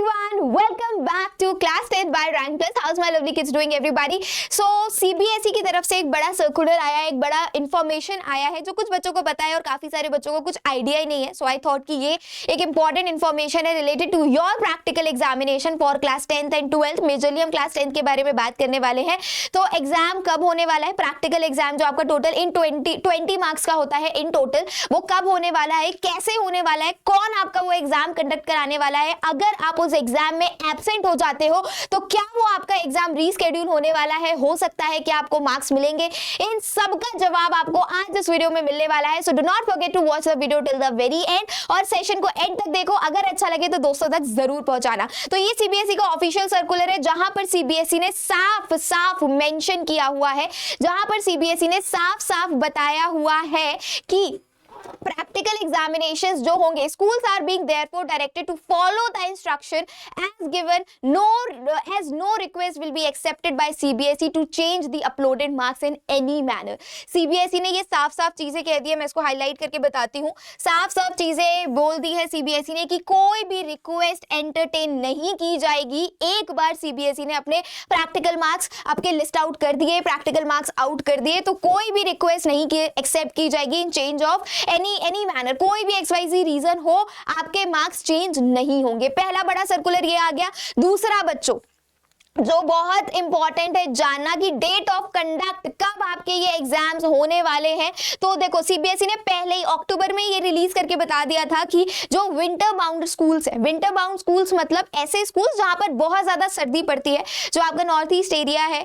everyone, welcome back to class 10 by Rank Plus. How's my lovely kids doing everybody? So CBSE की तरफ से एक बड़ा circular आया है, एक बड़ा इंफॉर्मेशन आया है जो कुछ बच्चों को पता है और काफी सारे बच्चों को कुछ आइडिया ही नहीं है. So I thought कि ये एक इंपॉर्टेंट इंफॉर्मेशन है related to your practical examination for class 10th and 12th. Majorly हम क्लास 10th के बारे में बात करने वाले हैं. तो एग्जाम कब होने वाला है, प्रैक्टिकल एग्जाम जो आपका टोटल इन 20 मार्क्स का होता है इन टोटल, वो कब होने वाला है, कैसे होने वाला है, कौन आपका वो एग्जाम कंडक्ट कराने वाला है. अगर आप उस एग्जाम में एब्सेंट हो जाते हो तो क्या वो आपका एग्जाम रीस्केड्यूल होने वाला है, हो सकता है कि आपको मार्क्स मिलेंगे. इन सब का जवाब आपको आज इस वीडियो में मिलने वाला है. So do not forget to watch the video till the very end और सेशन को एंड तक देखो. अगर अच्छा लगे तो दोस्तों तक जरूर पहुंचाना. तो ये सीबीएसई का ऑफिशियल सर्कुलर है जहां पर सीबीएसई ने साफ साफ मेंशन किया हुआ है, जहां पर सीबीएसई ने साफ साफ बताया हुआ है कि practical examinations जो होंगे, schools are being therefore directed to follow the instruction as given, as no request will be accepted by CBSE to change the uploaded marks in any manner. CBSE ने ये साफ साफ चीजें कह दी है, मैं इसको हाईलाइट करके बताती हूँ. साफ साफ चीजें बोल दी है CBSE ने कि कोई भी रिक्वेस्ट एंटरटेन नहीं की जाएगी. एक बार CBSE ने अपने प्रैक्टिकल मार्क्स आपके लिस्ट आउट कर दिए, प्रैक्टिकल मार्क्स आउट कर दिए, तो कोई भी रिक्वेस्ट नहीं एक्सेप्ट की जाएगी इन चेंज ऑफ एनी मैनर. कोई भी XYZ रीजन हो, आपके मार्क्स चेंज नहीं होंगे. पहला बड़ा सर्कुलर ये आ गया. दूसरा बच्चों जो बहुत इंपॉर्टेंट है जानना कि डेट ऑफ कंडक्ट, कब आपके ये एग्जाम्स होने वाले हैं. तो देखो सीबीएसई ने पहले ही अक्टूबर में ये रिलीज करके बता दिया था कि जो विंटर बाउंड स्कूल्स है, विंटर बाउंड स्कूल्स मतलब ऐसे स्कूल्स जहां पर बहुत ज्यादा सर्दी पड़ती है, जो आपका नॉर्थ ईस्ट एरिया है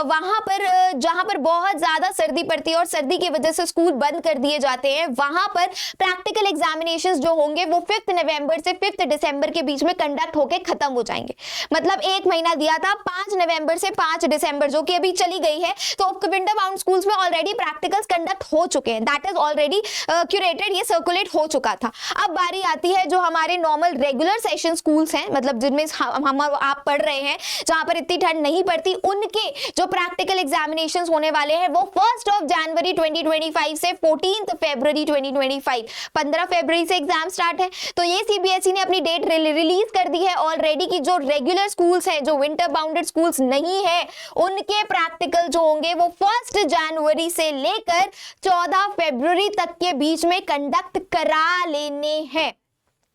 वहां पर जहां पर बहुत ज्यादा सर्दी पड़ती है और सर्दी की वजह से स्कूल बंद कर दिए जाते हैं, वहां पर प्रैक्टिकल एग्जामिनेशंस जो होंगे वो 5 नवंबर से 5 दिसंबर के बीच में कंडक्ट होकर खत्म हो जाएंगे. मतलब एक महीना दिया था, 5 नवंबर से 5 दिसंबर जो कि अभी चली गई है. तो विंटर बाउंड स्कूल्स में ऑलरेडी प्रैक्टिकल्स कंडक्ट हो चुके हैं, दैट इज ऑलरेडी क्यूरेटेड, ये सर्कुलेट हो चुका था. अब बारी आती है जो हमारे नॉर्मल रेगुलर सेशन स्कूल्स हैं, मतलब जिनमें हम आप पढ़ रहे हैं, जहां पर इतनी ठंड नहीं पड़ती, उनके जो प्रैक्टिकल एग्जामिनेशंस होने वाले हैं वो 1 जनवरी 2025 से 14 फरवरी 2025, 15 फरवरी से एग्जाम स्टार्ट है. तो ये सीबीएसई ने अपनी डेट रिलीज कर दी है ऑलरेडी कि जो रेगुलर स्कूल्स हैं, जो विंटर बाउंडेड स्कूल्स नहीं है, उनके प्रैक्टिकल जो होंगे वो 1 जनवरी से लेकर 14 फरवरी तक के बीच में कंडक्ट करा लेने हैं.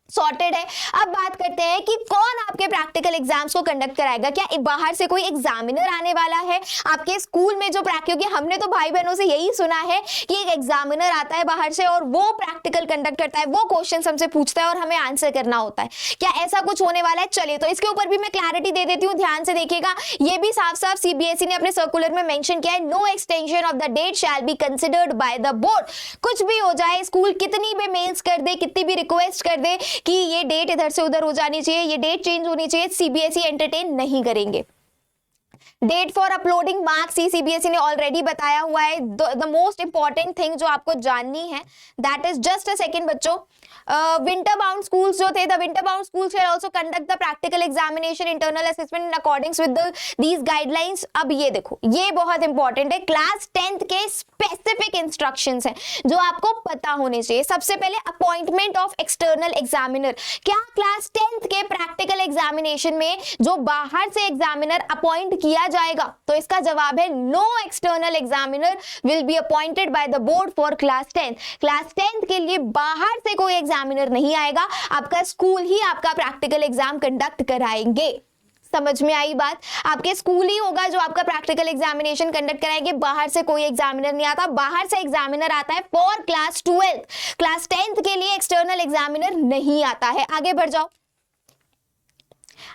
सॉर्टेड है. अब बात करते हैं कि कौन आपके प्रैक्टिकल एग्जाम्स को कंडक्ट कराएगा. क्या बाहर से कोई एग्जामिनर आने वाला है आपके स्कूल में, जो क्योंकि हमने तो भाई बहनों से यही सुना है कि एक एग्जामिनर आता है बाहर से और वो प्रैक्टिकल कंडक्ट करता है, वो क्वेश्चन हमसे पूछता है और हमें आंसर करना होता है. क्या ऐसा कुछ होने वाला है? चलिए तो इसके ऊपर भी मैं क्लैरिटी दे देती हूँ, ध्यान से देखिएगा. ये भी साफ साफ सीबीएसई ने अपने सर्कुलर में मेंशन किया है, no extension of the date shall be considered by the board. कुछ भी हो जाए, स्कूल कितनी भी मेल्स कर दे, कितनी भी रिक्वेस्ट कर दे कि ये डेट इधर से उधर हो जानी चाहिए, ये डेट चेंज होनी चाहिए, सीबीएसई एंटरटेन नहीं करेंगे. डेट फॉर अपलोडिंग मार्क्स ये सीबीएसई ने ऑलरेडी बताया हुआ है. द मोस्ट इंपॉर्टेंट थिंग जो आपको जाननी है, that is just a second बच्चों. विंटर बाउंड स्कूल्स जो थे, the winter bound schools can also conduct the practical examination internal assessment in according with these guidelines. अब ये देखो, ये बहुत इंपॉर्टेंट है. क्लास 10th के स्पेसिफिक इंस्ट्रक्शंस हैं जो आपको पता होने चाहिए. सबसे पहले अपॉइंटमेंट ऑफ एक्सटर्नल एग्जामिनर. क्या क्लास 10th के प्रैक्टिकल एग्जामिनेशन में जो बाहर से एग्जामिनर अपॉइंट किया जाएगा? तो इसका जवाब है no external examiner will be appointed by the board for class 10th. Class 10th के लिए बाहर से कोई एग्जामिनर नहीं आएगा, आपका स्कूल ही आपका प्रैक्टिकल एग्जाम कंडक्ट कराएंगे. समझ में आई बात? आपके स्कूल ही होगा जो आपका प्रैक्टिकल एग्जामिनेशन कंडक्ट कराएंगे, बाहर से कोई एग्जामिनर नहीं आता. बाहर से एग्जामिनर आता है for class 12th, class 10th के लिए एक्सटर्नल एग्जामिनर नहीं आता है. आगे बढ़ जाओ.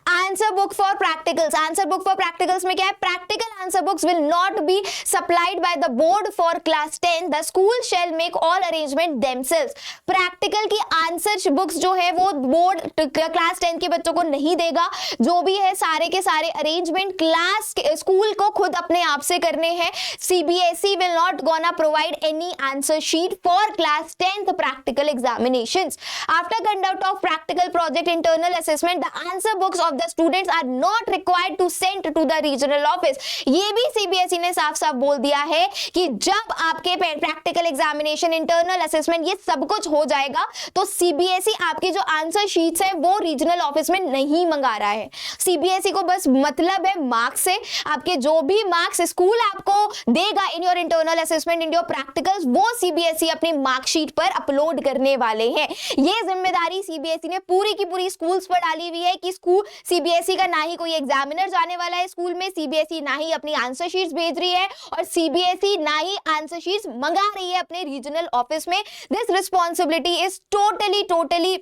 Answer book for practicals. Answer book for practicals में क्या है? Practical answer books will not be supplied by the board for class 10. The school shell make all arrangement themselves. Practical की आंसर बुक्स जो है वो बोर्ड क्लास 10 के बच्चों को नहीं देगा. जो भी है सारे के सारे अरेंजमेंट क्लास स्कूल को खुद अपने आप से करने हैं. CBSE will not gonna provide any answer sheet for class 10th practical examinations. After conduct of practical project internal assessment, the answer books of of the students are not required to send to the regional office. ये भी CBSE ने साफ साफ बोल दिया है कि जब आपके प्रैक्टिकल एग्जामिनेशन, इंटरनल असेसमेंट, ये सब कुछ हो जाएगा तो सीबीएसई आपके जो आंसर शीट्स है वो रीजनल ऑफिस में नहीं मंगा रहा है। सीबीएसई को बस मतलब है मार्क्स से, आपके जो भी मार्क्स स्कूल आपको देगा in your internal assessment, in your practicals, वो सीबीएसई अपनी मार्कशीट पर अपलोड करने वाले हैं। ये जिम्मेदारी सीबीएसई ने पूरी की पूरी स्कूल्स पर डाली हुई है कि स्कूल सीबीएसई का ना ही कोई एग्जामिनर जाने वाला है स्कूल में, सीबीएसई ना ही अपनी आंसर शीट्स भेज रही है और सीबीएसई ना ही आंसर शीट्स मंगा रही है अपने रीजनल ऑफिस में। This responsibility is totally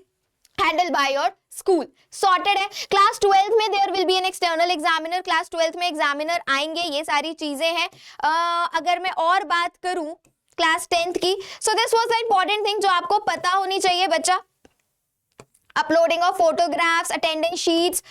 handle by your school. Sorted है। क्लास 12th में there will be an external examiner, class 12th में एग्जामिनर आएंगे, ये सारी चीजें हैं। अगर मैं और बात करूं क्लास 10th की, so this was the important thing जो आपको पता होनी चाहिए बच्चा। Uploading of photographs, attendance sheets.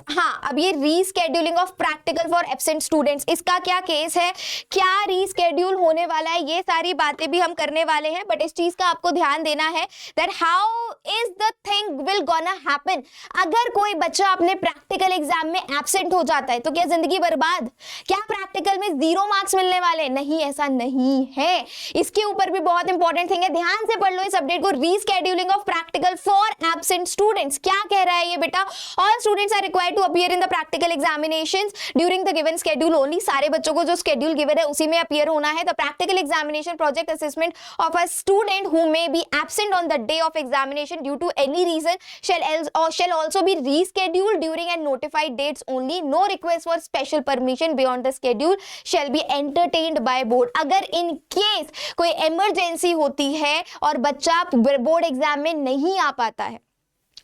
हाँ, अब ये rescheduling of practical for absent students, इसका क्या केस है, क्या रीस्केड्यूल होने वाला है, ये सारी बातें भी हम करने वाले हैं। बट इस चीज का आपको ध्यान देना है that how is the thing will gonna happen. अगर कोई बच्चा अपने प्रैक्टिकल एग्जाम में एब्सेंट हो जाता है तो क्या जिंदगी बर्बाद? क्या प्रैक्टिकल में 0 मार्क्स मिलने वाले? नहीं, ऐसा नहीं है। इसके ऊपर भी बहुत इंपॉर्टेंट थिंग है, ध्यान से पढ़ लो इस अपडेट को। Rescheduling of practical for absent students, क्या कह रहा है ये बेटा? All students are required to appear in the practical examinations during the given schedule only। सारे बच्चों को जो schedule given है उसी में appear होना है। The practical examination project assessment of a student who may be absent on the day of examination due to any reason shall also be rescheduled during and notified dates only। No request for special permission beyond the schedule shall be entertained by board। अगर in case कोई emergency होती है और बच्चा board exam में नहीं आ पाता है,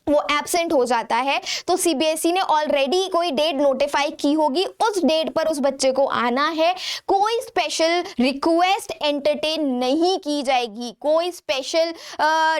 वो एब्सेंट हो जाता है, तो सीबीएसई ने ऑलरेडी कोई डेट नोटिफाई की होगी, उस डेट पर उस बच्चे को आना है। कोई स्पेशल रिक्वेस्ट एंटरटेन नहीं की जाएगी, कोई स्पेशल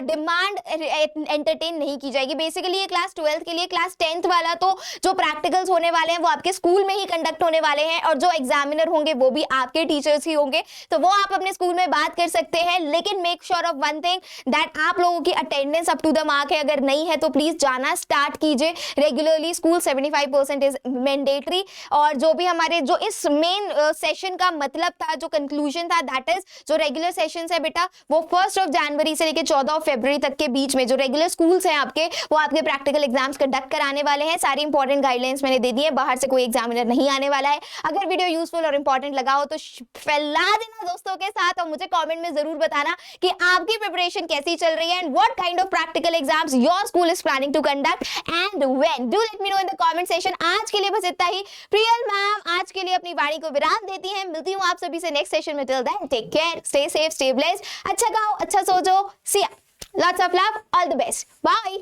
डिमांड एंटरटेन नहीं की जाएगी। बेसिकली ये क्लास 12th के लिए। क्लास 10th वाला तो जो प्रैक्टिकल्स होने वाले हैं वो आपके स्कूल में ही कंडक्ट होने वाले हैं और जो एग्जामिनर होंगे वो भी आपके टीचर्स ही होंगे, तो वो आप अपने स्कूल में बात कर सकते हैं। लेकिन make sure of one thing that आप लोगों की attendance up to the mark है। अगर नहीं है तो प्लीज जाना स्टार्ट कीजिए रेगुलरली। School 75% is mandatory. और जो भी हमारे जो इस मेन सेशन का मतलब था, जो कंक्लूजन था, दैट इज जो रेगुलर सेशंस है बेटा वो 1 जनवरी से लेकर 14 फरवरी तक के बीच में जो रेगुलर स्कूल्स हैं आपके, वो आपके प्रैक्टिकल एग्जाम्स कंडक्ट कराने वाले हैं। सारी इंपॉर्टेंट गाइडलाइंस मैंने दे दी है, बाहर से कोई एग्जामिनर नहीं आने वाला है। अगर वीडियो यूजफुल और इंपॉर्टेंट लगा हो तो फैला देना दोस्तों के साथ और मुझे कमेंट में जरूर बताना कि आपकी प्रिपरेशन कैसी चल रही है and what kind of practical exams your school is planning to conduct and when. Do let me know in the comment section. आज के लिए बस इतना ही। प्रियल मैम आज के लिए अपनी वाणी को विराम देती हैं। मिलती हूँ आप सभी से नेक्स्ट सेशन में। Till then take care, stay safe, stay blessed. अच्छा खाओ, अच्छा सो जाओ। See ya, lots of love, all the best, bye.